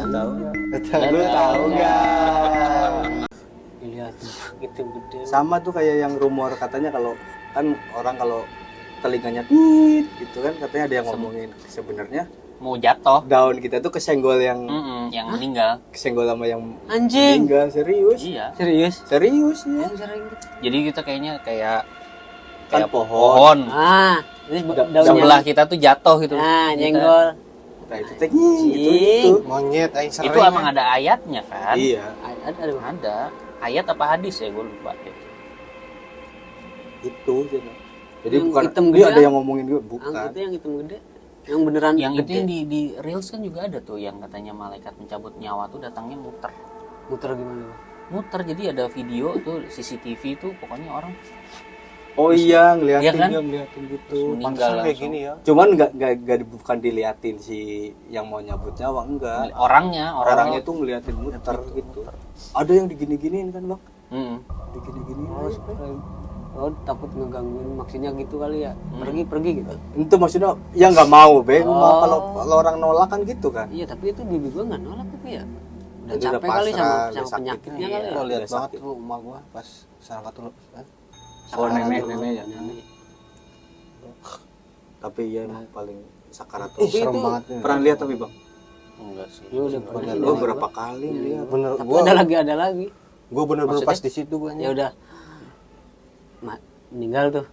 Lu tahu nggak? Lihat gitu gede. Sama tuh kayak yang rumor katanya kalau kan orang kalau telinganya tit gitu kan katanya ada yang ngomongin sebenarnya mau jatuh daun kita tuh kesenggol yang yang meninggal. kesenggol sama yang Anjing. meninggal. Serius Iya. Serius? serius ya. Jadi kita kayaknya kayak Kan pohon. Ah, ini daunnya. sebelah kita tuh jatuh gitu. Nah, Kita- nyenggol. Nah itu teh gitu. Monyet aing sering. Itu emang ada ayatnya kan? Iya Aduh. Ada ayat apa hadis ya gue lupa. itu gitu. Jadi Yang bukan hitam dia gede ada ya? yang ngomongin juga bukan. Itu yang hitam gede. Yang beneran Yang itu gede. yang di reels kan juga ada tuh yang katanya malaikat mencabut nyawa tuh datangnya muter. muter gimana? Muter jadi ada video tuh CCTV tuh pokoknya orang Oh iya ngeliatin Iya kan? dia ngeliatin gitu. meninggal Pantesan kayak langsung. gini ya. Cuman nggak bukan diliatin si yang mau nyabut nyawa enggak. Orangnya Tuh ngeliatin muter gitu. Ada yang digini-giniin kan bang? Mm. Digini-giniin. Oh, takut ngegangguin maksudnya gitu kali ya. Pergi gitu. Itu maksudnya ya nggak mau be. Oh. Mau kalau orang nolak kan gitu kan. Iya, tapi itu bibi gua enggak nolak tapi ya. Udah Jadi udah capek kali pasrah, sama udah sakit. penyakitnya Iya. kali ya. Gua lihat Udah banget sakit. tuh emak gua pas Sarakatul kan. Oh nenek ya. Nenek. Tapi ya emang paling sakarat. Ih, Tapi serem itu banget nih. Pernah lihat tapi bang? Enggak sih. Lu udah pernah sih, Lo nenek berapa gua. kali lihat? Bener Tapi gua ada lagi. gua bener-bener Maksudnya? pas di situ gua Ya udah. Meninggal tuh.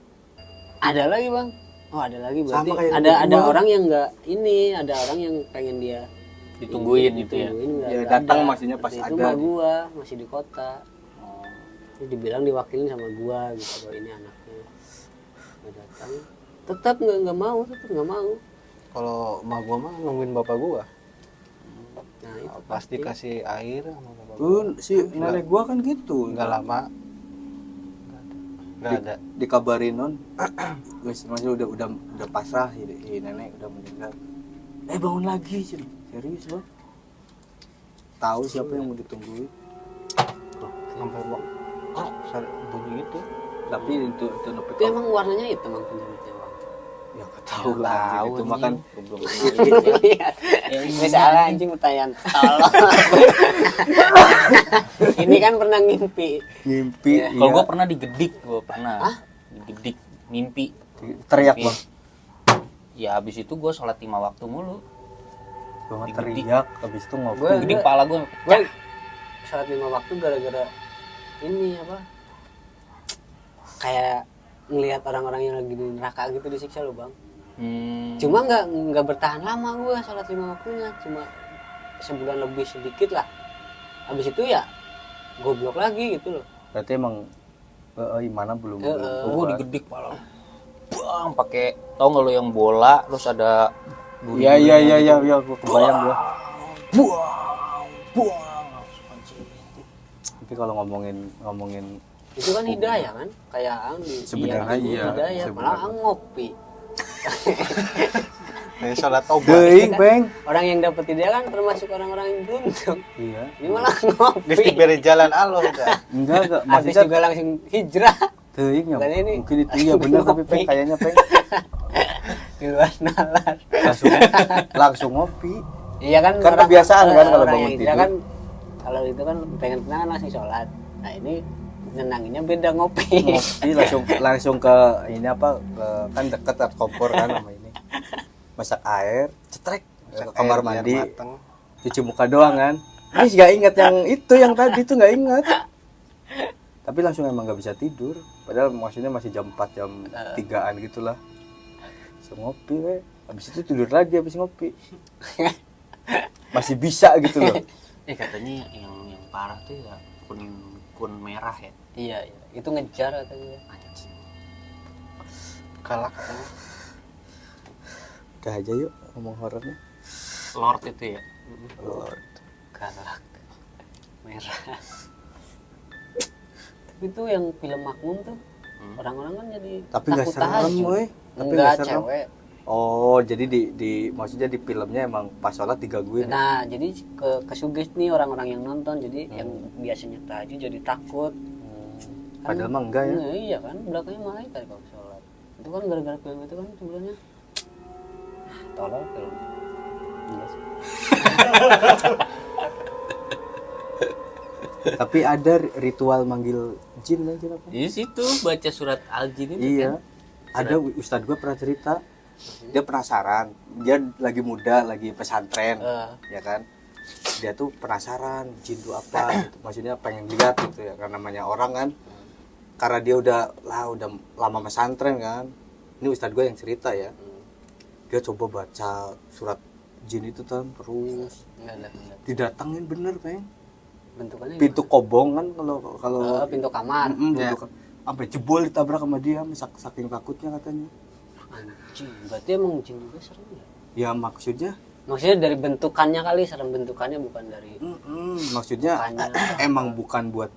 Ada lagi, Bang. Oh, ada lagi berarti. Sama kayak Ada gua. orang yang enggak ada orang yang pengen dia Ditungguin itu ya. nggak Ya, ada. datang maksudnya pas Waktu itu ada. mah gua masih di kota. Terus dibilang diwakilin sama gua gitu bahwa ini anaknya. Nggak datang. Tetap nggak mau. kalau emak gua mah nungguin bapak gua. Nah, itu Pasti kasih air sama bapak gua. Pun si nenek gua kan gitu. Enggak lama. Enggak ada. Dikabarin non. Guys, maksudnya udah pasrah si nenek udah meninggal. Bangun lagi sih. Serius bang. Tahu siapa yang mau ditungguin. Sampai bak. Bunyi gitu. Tapi itu nepi Itu emang warnanya hitam Bang penjahitnya, Bang. ya nggak tahu lah. tahu Itu mah kan Misalnya anjing pertanyaan tolong. Ini kan pernah ngimpi. ngimpi. Kalau iya. gue pernah digedik, digedik mimpi. Teriak Mimpi. bang. Ya habis itu gue sholat 5 waktu mulu. Gua Digedik. teriak. Habis itu ngopi. Gua- Gedik pala gue. Gue salat 5 waktu gara-gara ini apa? Kayak ngelihat orang-orang yang lagi di neraka gitu disiksa loh, Bang. Cuma nggak bertahan lama gue salat 5 waktunya, cuma sebulan lebih sedikit lah. Habis itu ya goblok lagi gitu loh. Berarti emang imannya belum. Gue digedik pala. Bang, pakai tau nggak lo yang bola, terus ada Iya, gua kebayang gua. Tapi kalau ngomongin Itu kan hidayah kan? Kayak Anggi. Sebenarnya iya, Hidayah, malah sebenarnya. Ang ngopi. Kayak sholat tobat. Deing, Bang. Orang yang dapat hidayah kan termasuk orang-orang yang beruntung. Iya. Ini malah ngopi. Geus diberi jalan Allah udah. Enggak. Habis Maksudnya juga langsung hijrah deing ya. Makanya ini- Mungkin itu iya benar tapi Peng kayaknya Peng di luar nalar. langsung ngopi. Iya kan? Kan orang- kebiasaan kan kalau orang bangun yang hijrah tidur. kan kalau itu kan pengen tenang kan langsung sholat. Nah ini nenanginnya beda ngopi. Ngopi langsung ke ini apa kan deket at kompor kan sama ini. Masak air, cetrek ke kamar Air biar mandi, mateng. cuci muka doang kan. Ini nggak inget yang tadi tuh nggak inget. Tapi langsung emang nggak bisa tidur. Padahal maksudnya masih jam 4 jam 3-an gitulah. Langsung ngopi we. Habis itu tidur lagi habis ngopi. Masih bisa gitu loh. katanya yang parah tuh ya kun merah ya. Iya, itu ngejar katanya. Anjing. Kalah katanya. Udah aja yuk ngomong horornya. Lord itu ya. Lord. Galak. Merah. Tapi itu yang film Makmum tuh orang-orang kan jadi Tapi nggak takut serem, tahajud. woy. Tapi Enggak, nggak serem. cewek. Oh, jadi di maksudnya di filmnya emang pas sholat digangguin. Nah, jadi ke sugesti nih orang-orang yang nonton. Jadi yang biasanya tahajud jadi takut. Padahal mah enggak ya. Nah, iya kan, belakangnya malaikat kalau sholat. Itu kan gara-gara film itu kan sebenarnya. Tolol film. Iya sih. Tapi ada ritual manggil jin kan apa? Di situ baca surat Al-Jin itu Iya. kan. Ada ustadz gua pernah cerita. Dia penasaran. Dia lagi muda, lagi pesantren, ya kan? Dia tuh penasaran jin itu apa gitu. Maksudnya pengen lihat gitu ya, karena namanya orang kan. Karena dia udah lama pesantren kan. Ini ustadz gue yang cerita ya. Dia coba baca surat jin itu kan terus Enggak. didatangin bener, Peng. Bentukannya Pintu kobong kan kalau pintu kamar. Sampai jebol ditabrak sama dia saking takutnya katanya. Anjing, berarti emang jin juga serem ya? Ya maksudnya Dari bentukannya kali, serem bentukannya bukan dari maksudnya Makanya. emang bukan buat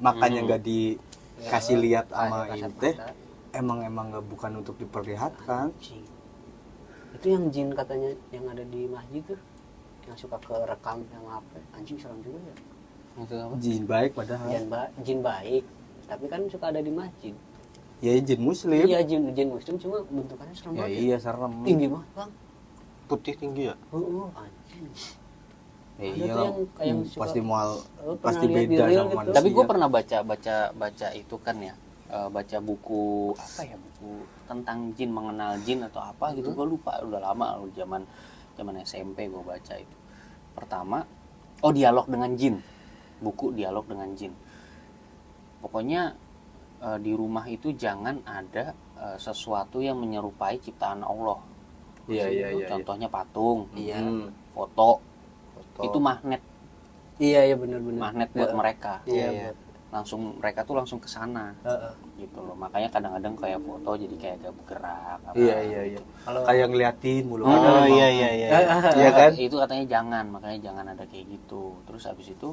makanya nggak dikasih lihat sama kasat inte. mata. Emang nggak bukan untuk diperlihatkan. Anjing. Itu yang jin katanya yang ada di masjid tuh, yang suka kerekam sama apa? Anjing serem juga ya. Itu apa? Jin baik padahal. Jin baik, tapi kan suka ada di masjid. Ya jin muslim. Iya jin muslim, cuma bentukannya serem Ya banget. iya serem. Tinggi banget bang. Putih tinggi ya. Anjing. Ya Ada iya tuh yang suka- pasti mual pernah pasti lihat di beda reel sama gitu. manusia. Tapi gue pernah baca itu kan ya, baca buku apa ya, buku tentang jin, mengenal jin atau apa gitu. Gue lupa, udah lama, zaman SMP gue baca itu. Pertama, dialog dengan jin, buku dialog dengan jin. Pokoknya di rumah itu jangan ada sesuatu yang menyerupai ciptaan Allah. Iya. Contohnya patung, Iya. foto, itu magnet Iya benar. magnet buat mereka. Iya. Mereka tuh langsung ke sana. Heeh. Gitu loh, makanya kadang-kadang kayak foto jadi kayak agak bergerak apa. Iya. Kalau Kayak ngeliatin mulu. Oh Padahal emang- iya. Iya kan? Itu katanya jangan, makanya jangan ada kayak gitu. Terus habis itu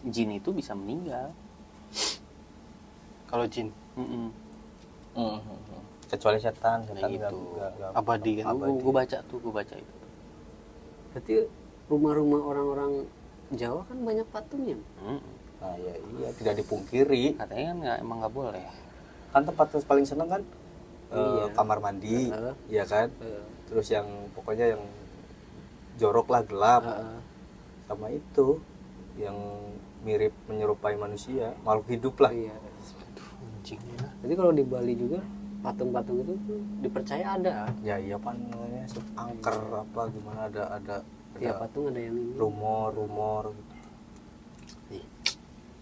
jin itu bisa meninggal. Kalau jin Mm-mm. Kecuali setan Nah, nggak- gitu. nggak- abadi kan. Gue baca itu. berarti rumah-rumah orang-orang Jawa kan banyak patungnya. Mm. Nah, iya tidak dipungkiri. Katanya kan emang nggak boleh. Kan tempat paling seneng kan Iya. kamar mandi, Heeh. ya kan? Terus yang pokoknya yang jorok lah, gelap, sama itu yang mirip menyerupai manusia, makhluk hidup lah. Iya. Anjing. Jadi kalau di Bali juga patung-patung itu tuh dipercaya ada. Ya iya apa namanya, angker apa gimana ada Tiap patung ada yang ini. rumor gitu.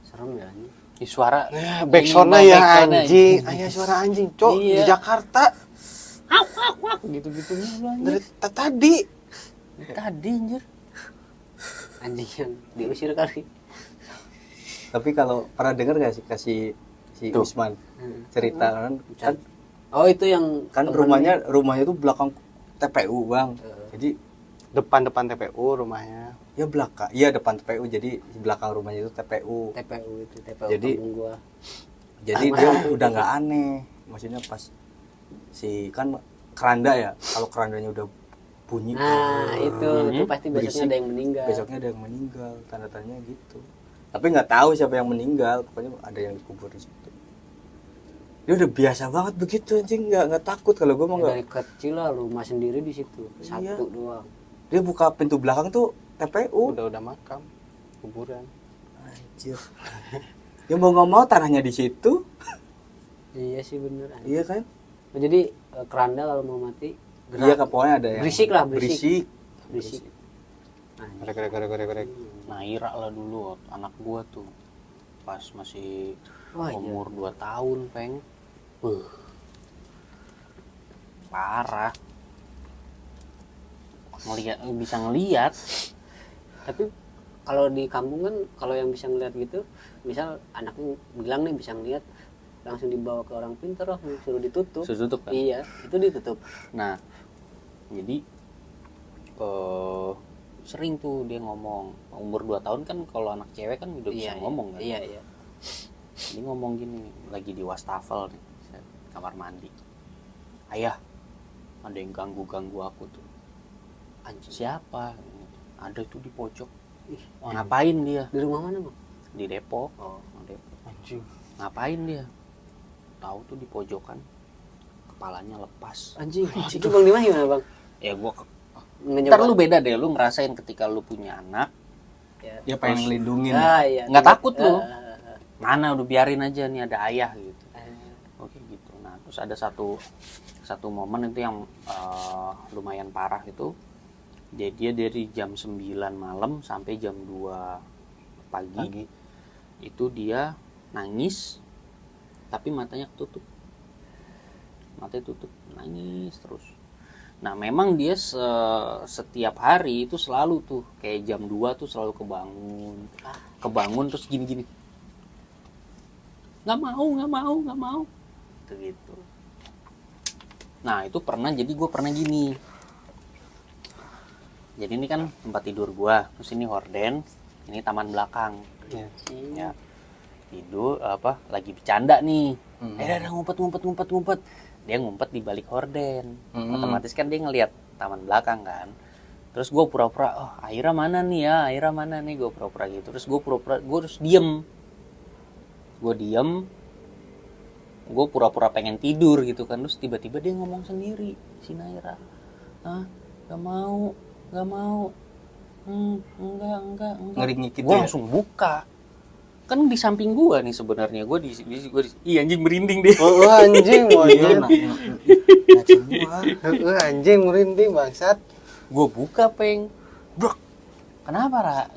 Serem ya ini. Di suara Backsoundnya ini, ya backsoundnya. anjing. Ayah suara anjing, Cok. Di Iya. Jakarta Gitu-gitu mulu anjir. dari tadi. Tadi anjir. Anjing yang diusir kali. Tapi kalau pernah dengar gak sih si Tuh. Usman cerita kan Oh itu yang kan rumahnya tuh belakang TPU bang. Jadi Depan TPU rumahnya. ya belakang, iya depan TPU, jadi di belakang rumahnya itu TPU. TPU itu TPU Jadi- kampung gua. Jadi dia udah nggak aneh, maksudnya pas si kan keranda ya, kalau kerandanya udah bunyi, Nah itu pasti besoknya berisik, ada yang meninggal. besoknya ada yang meninggal, tanda-tandanya gitu. Tapi nggak tahu siapa yang meninggal, pokoknya ada yang dikubur di situ. Dia udah biasa banget begitu anjing, nggak takut. Kalau gue mah nggak. Dari kecil lah rumah sendiri di situ. Iya. Satu doang. Dia buka pintu belakang tuh TPU. Udah makam, kuburan. Anjir. Ya mau nggak mau tanahnya di situ, Iya sih bener. iya kan? Oh, jadi keranda kalau mau mati Iya kan, pokoknya ada yang Berisik lah, berisik. berisik. Nah, Korek. Naira lah dulu anak gua tuh pas masih Wah, iya. umur 2 tahun peng. Parah. Bisa ngelihat. tapi kalau di kampung kan kalau yang bisa ngeliat gitu, misal anaknya bilang nih bisa ngeliat, langsung dibawa ke orang pintar lah, suruh ditutup. Tutup kan? Iya, itu ditutup. Nah, jadi sering tuh dia ngomong umur 2 tahun kan, kalau anak cewek kan udah bisa ngomong kan. Iya. Dia ngomong gini, lagi di wastafel nih, kamar mandi. Ayah, ada yang ganggu aku tuh. Anjing. Siapa? Ada tuh di pojok. Ngapain dia? Di rumah mana, Bang? Di Depok. Oh. Depok. Anjing. Ngapain dia? Tahu tuh di pojokan, kepalanya lepas. Anjing. Itu Bang Dimas gimana, Bang? Ya gua Mencoba. ntar lu beda deh, lu ngerasain ketika lu punya anak, Ya. Dia pengen ngelindungin. Iya. Nggak takut lu. Ah. Mana udah biarin aja nih ada ayah gitu. Oke gitu. Nah terus ada satu momen itu yang lumayan parah itu. Jadi dia dari jam 9 malam sampai jam 2 pagi. Itu dia nangis tapi matanya ketutup. Matanya tutup, nangis terus. Nah memang dia setiap hari itu selalu tuh kayak jam 2 tuh selalu kebangun terus gini-gini. Nggak mau gitu. Nah itu pernah, jadi gue pernah gini. Jadi ini kan tempat tidur gue, terus ini horden, ini taman belakang. Ya. Tidur lagi bercanda nih. Udah ngumpet. Dia ngumpet di balik horden. Otomatis kan dia ngelihat taman belakang kan. Terus gue pura-pura, Aira mana nih, gue pura-pura gitu. Terus gue terus diem. Gue pura-pura pengen tidur gitu kan. Terus tiba-tiba dia ngomong sendiri, si Naira. Gak mau. Enggak. Ngeringik gitu Gue ya? langsung buka. Kan di samping gue nih sebenarnya. Gue iya anjing merinding deh. Oh, anjing Iya, semua. Anjing merinding bangsat. Gue buka peng. Brok. Kenapa Ra?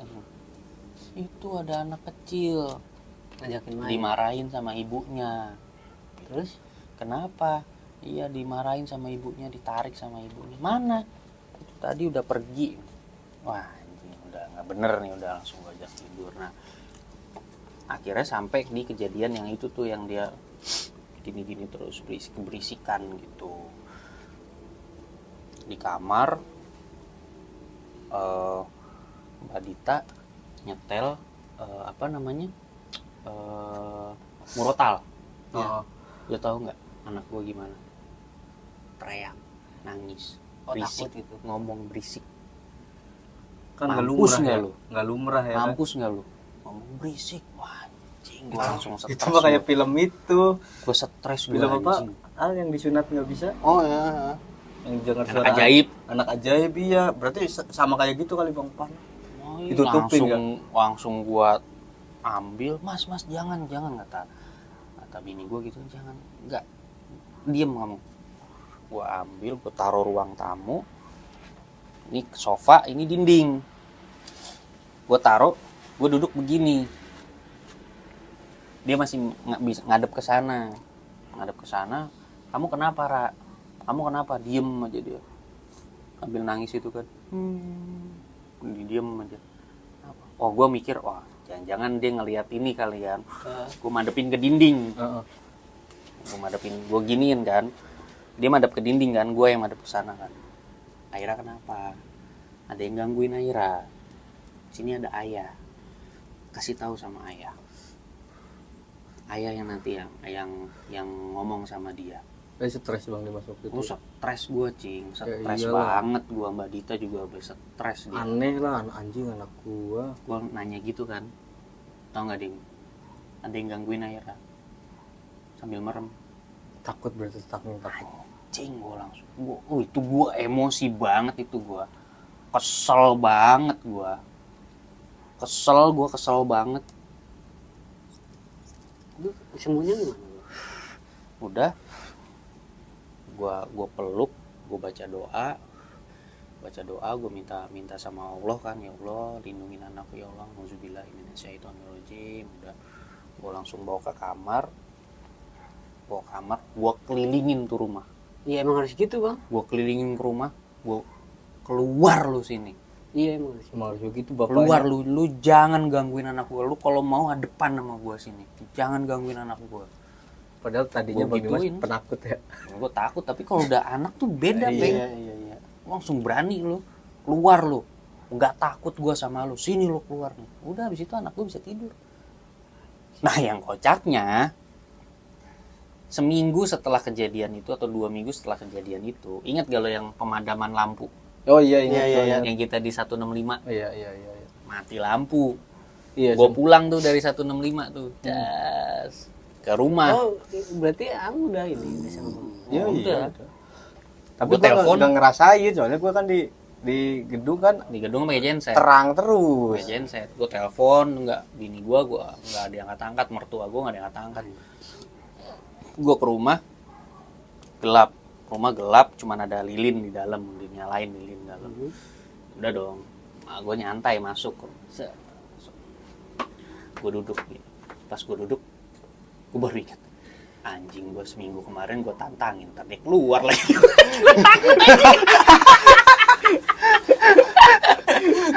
Itu ada anak kecil Ngajakin main. dimarahin sama ibunya. Terus Kenapa? Iya dimarahin sama ibunya, ditarik sama ibunya. Mana? Itu tadi udah pergi. Wah anjing udah nggak bener nih, udah langsung gue ajak tidur. Nah akhirnya sampai di kejadian yang itu tuh yang dia gini-gini terus berisikan gitu di kamar. Mbak Dita nyetel murotal. Oh. Lo tau nggak anak gue gimana? Teriak, nangis, berisik, takut itu. ngomong berisik. Kan nggak Mampus lumrah nggak ya? lu? Nggak lumrah ya? Kan? Mampus nggak lu? Ngomong berisik, wah anjing. Gue langsung stres. Itu mah kayak film itu. Gue stres gue Film apa? anjing. Yang disunat nggak bisa? Oh ya. Yang dengar Anak suara ajaib. Anak ajaib iya. Berarti sama kayak gitu kali Bang Pan. Oh, Ditutupin langsung gua ambil, mas jangan kata bini gua gitu, jangan, enggak, diem kamu. Gua ambil, gua taruh ruang tamu, ini sofa, ini dinding, gua taruh, gua duduk begini, dia masih nggak bisa ngadep ke sana, kamu kenapa Ra? Kamu kenapa? Diem aja dia, ambil nangis itu kan, diem aja. Oh gue mikir, wah jangan-jangan dia ngelihat ini kali kan. Gue madepin ke dinding. Gue giniin kan. Dia madep ke dinding kan, gue yang madep ke sana kan. Aira kenapa? Ada yang gangguin Aira. Sini ada ayah. Kasih tahu sama ayah. Ayah yang nanti yang ngomong sama dia. Stres Bang dia masuk itu. Lu stres gue cing, stres iyalah. banget gue. Mbak Dita juga udah stres dia. Aneh lah anak anjing anak gua. Gue nanya gitu kan, tau nggak Ding, ada yang gangguin Aira sambil merem. Takut berarti takut. Cing, gue langsung itu gue emosi banget, itu gue kesel banget, kesel banget. Lu semuanya gimana? Udah gue peluk, gue baca doa, gue minta sama Allah kan, ya Allah lindungin anakku ya Allah, auzubillahi minasyaitonirrajim. Udah gue langsung bawa kamar, gue kelilingin tuh rumah. Iya emang harus gitu Bang. Gue kelilingin ke rumah, gue keluar lu sini, Iya emang harus. Emang harus begitu bapaknya. keluar lu jangan gangguin anak gue. Lu kalau mau depan sama gue sini, jangan gangguin anak gue. Padahal tadinya Gua Bang Dimas gituin. penakut ya. Gue takut, tapi kalau udah anak tuh beda, Peng. Iya. Langsung berani lu, keluar lu, nggak takut gue sama lu, sini lu keluar nih. Udah habis itu anak gue bisa tidur. Nah yang kocaknya, seminggu setelah kejadian itu atau 2 minggu setelah kejadian itu, ingat gak lo yang pemadaman lampu Oh iya ini. Iya. yang kita di 165 Iya. mati lampu. Iya. Gue pulang tuh dari 165 tuh, jas ke rumah. Oh berarti aku udah ini udah sama Bang. Iya. Udah. Tapi Gua gua telepon. nggak ngerasain soalnya gua kan di di gedung kan Di gedung pakai genset. terang terus. Pakai genset. Gue telepon, enggak bini gue enggak diangkat-angkat, mertua gue enggak diangkat-angkat. Gue ke rumah gelap. Rumah gelap, cuman ada lilin di dalam, dinyalain lilin di dalam. Udah dong. Nah, gue nyantai masuk. Gue duduk. Pas gue duduk, gue baru ingat. Anjing, gue seminggu kemarin gue tantangin, ntar dia keluar lagi.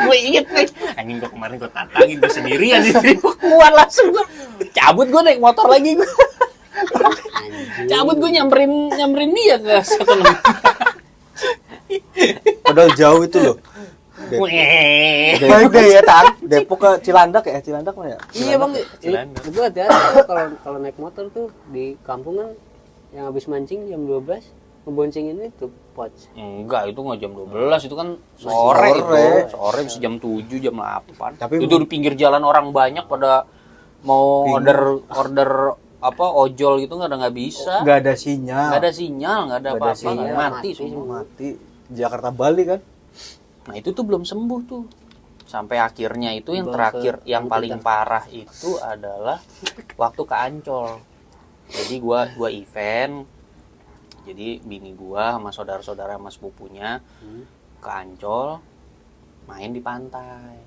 Gue inget nih, anjing gue kemarin gue tantangin, gue sendirian gue keluar langsung gue cabut, gue naik motor lagi gue cabut, gue nyamperin dia ke satu nomor. Padahal jauh itu loh. Baik deh ya Tan. Depok ke Cilandak ya, Cilandak mana ya? Iya bang, Cilandak. itu hati-hati kalau naik motor tuh di kampung kan yang habis mancing jam 12 ngeboncengin itu pots. Enggak, itu nggak jam 12, itu kan sore itu. Sore bisa jam 7, jam 8. Tapi itu di pinggir jalan orang banyak pada mau order apa ojol gitu nggak bisa. Nggak ada sinyal. Nggak ada sinyal, nggak ada Nggak ada apa-apa, sinyal. mati semua. Mati. Jakarta Bali kan. Nah, itu tuh belum sembuh tuh. Sampai akhirnya itu yang Dibawa terakhir ke yang paling Amphitheater. parah itu adalah waktu ke Ancol. Jadi gua event. Jadi bini gua sama saudara-saudara sama sepupunya ke Ancol main di pantai.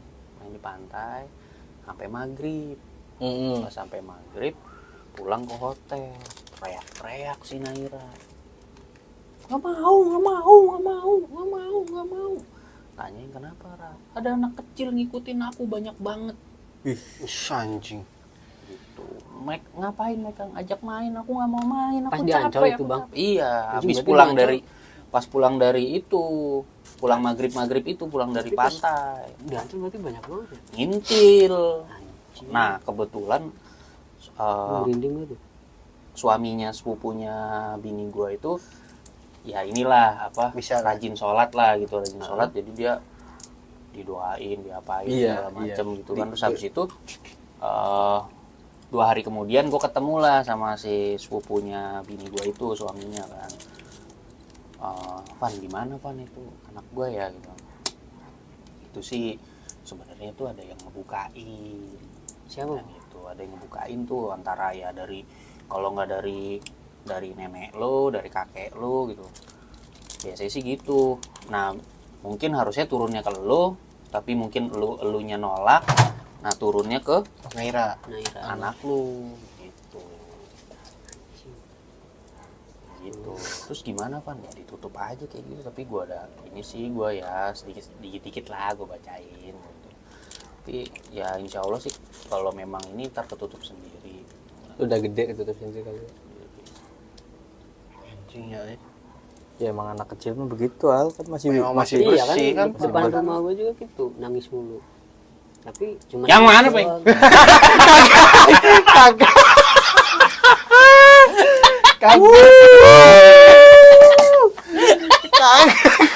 Sampai maghrib. Pas sampai maghrib pulang ke hotel. Teriak-teriak si Naira. Nggak mau. Tanyain kenapa, Ra? Ada anak kecil ngikutin aku banyak banget. Anjing. Gitu. Ngapain mereka ngajak main? Aku nggak mau main. Aku Pas di capek. Ancol itu, aku Bang? capek. Iya, Itu habis berarti pulang di Ancol. pulang maghrib itu pulang dari pantai. Di Ancol berarti banyak banget ya. Ngintil. Nah, kebetulan Merinding gitu. suaminya sepupunya bini gua itu ya inilah apa Bisa rajin sholat lah gitu, jadi dia didoain, diapain segala macem gitu kan. Terus habis itu 2 hari kemudian gue ketemu lah sama si sepupunya bini gue itu, suaminya kan. Van, di mana Van itu anak gue ya gitu. Itu sih sebenarnya tuh ada yang ngebukain. Siapa? Dan itu ada yang ngebukain tuh antara ya dari, kalau nggak dari nenek lo, dari kakek lo gitu. Biasanya sih gitu. Nah, mungkin harusnya turunnya ke lo, tapi mungkin elunya nolak. Nah, turunnya ke Naira. anak lo gitu. Gitu. Terus gimana Pan? Ya ditutup aja kayak gitu, tapi gua ada ini sih, gua ya sedikit lah gua bacain gitu. Tapi ya insya Allah sih kalau memang ini ntar ketutup sendiri. Udah gede ketutup sendiri kali. Anjing ya. Ya emang anak kecil mah begitu Al, kan masih Memang masih Iya kan, bersih kan? depan rumah gue juga gitu, nangis mulu. Tapi cuma Yang mana, Peng?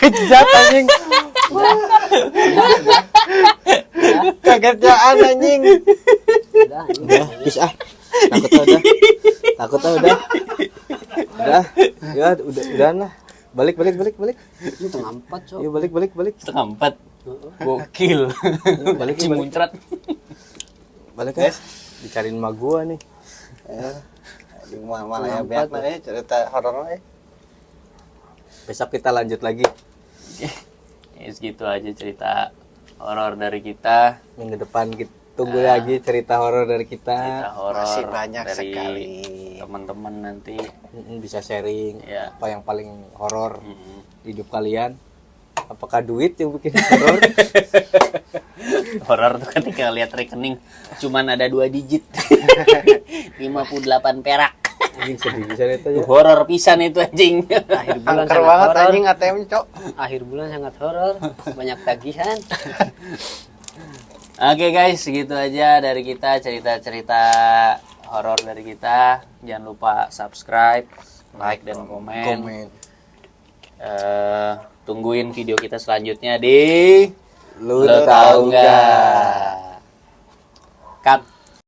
kejat anjing. Kagetjaan anjing. Udah, Udah, bis ah. Takut udah. Ya, udah lah. Balik. ini tengah 4 so. Yuk balik. Setengah 4. Gokil. Balik. Cimuncrat. Balik guys. Dicariin emak gua nih. Di mana ya banyak cerita horor Besok kita lanjut lagi. Ya segitu aja cerita horor dari kita. Minggu depan kita tunggu lagi cerita horor dari Cerita kita. horor Masih banyak dari sekali. teman-teman nanti. Bisa sharing Ya. apa yang paling horor Mm-mm. di hidup kalian. Apakah duit yang bikin horor? Horor tuh ketika lihat rekening cuman ada 2 digit. 58 perak. Anjing sedih bisa itu ya. Horor pisan itu anjing. Akhir bulan Angker sangat banget horor. anjing ATM cok. Akhir bulan sangat horor, banyak tagihan. Oke guys, segitu aja dari kita, cerita-cerita horor dari kita. Jangan lupa subscribe, like dan komen. Tungguin video kita selanjutnya di Lu Lo tahu Tahu Nggak? Cut.